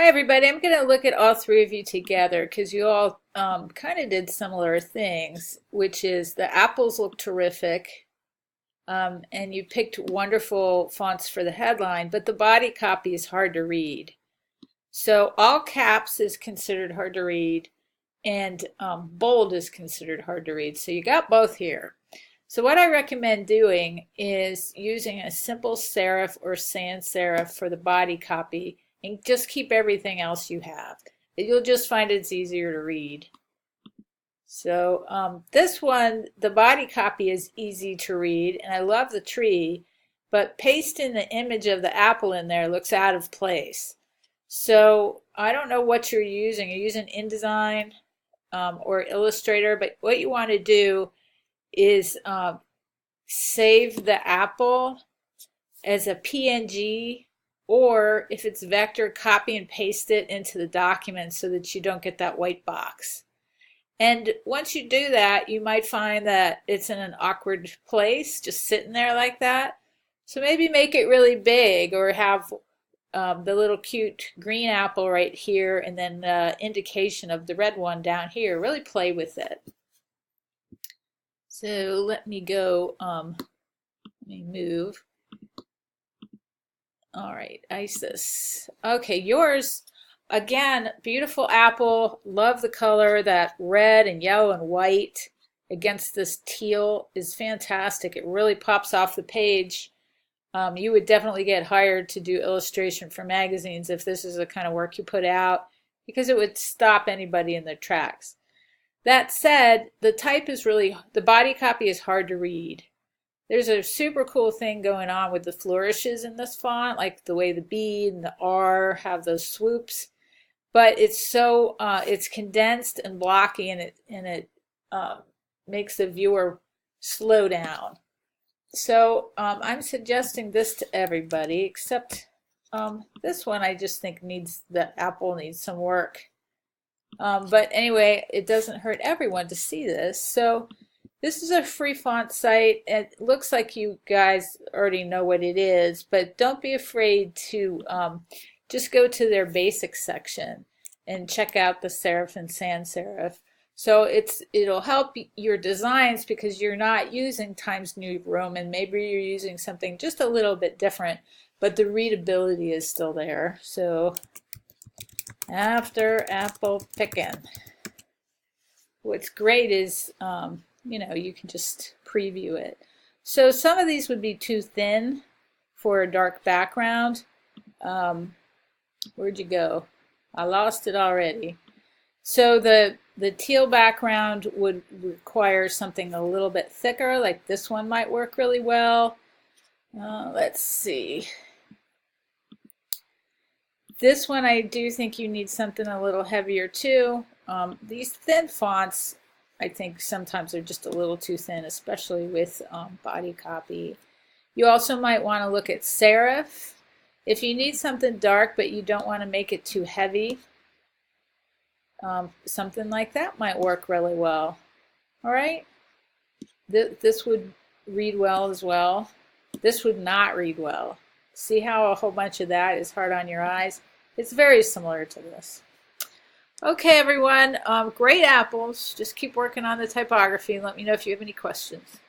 Hi, everybody. I'm going to look at all three of you together because you all kind of did similar things, which is the apples look terrific, and you picked wonderful fonts for the headline, but the body copy is hard to read. So all caps is considered hard to read, and bold is considered hard to read. So you got both here. So what I recommend doing is using a simple serif or sans serif for the body copy and just keep everything else you have. You'll just find it's easier to read. So this one, the body copy is easy to read, and I love the tree, but pasting the image of the apple in there looks out of place. So I don't know what you're using. You're using InDesign or Illustrator, but what you want to do is save the apple as a PNG, or if it's vector, copy and paste it into the document so that you don't get that white box. And once you do that, you might find that it's in an awkward place, just sitting there like that. So maybe make it really big, or have the little cute green apple right here and then indication of the red one down here. Really play with it. So let me go, let me move. All right, Isis. Okay, yours, again, beautiful apple. Love the color. That red and yellow and white against this teal is fantastic. It really pops off the page. You would definitely get hired to do illustration for magazines if this is the kind of work you put out, because it would stop anybody in their tracks. That said, the body copy is hard to read. There's a super cool thing going on with the flourishes in this font, like the way the B and the R have those swoops. But it's condensed and blocky, and it makes the viewer slow down. So I'm suggesting this to everybody, except this one I just think the apple needs some work. But anyway, it doesn't hurt everyone to see this. So this is a free font site. It looks like you guys already know what it is, but don't be afraid to just go to their basics section and check out the serif and sans serif. So it'll help your designs because you're not using Times New Roman. Maybe you're using something just a little bit different, but the readability is still there. So after apple picking. What's great is you can just preview it. So some of these would be too thin for a dark background. Where'd you go? I lost it already. So the teal background would require something a little bit thicker, like this one might work really well. Let's see. This one I do think you need something a little heavier too. These thin fonts I think sometimes they're just a little too thin, especially with body copy. You also might want to look at serif. If you need something dark but you don't want to make it too heavy, something like that might work really well. All right, this would read well as well. This would not read well. See how a whole bunch of that is hard on your eyes? It's very similar to this. Okay, everyone, great apples. Just keep working on the typography and let me know if you have any questions.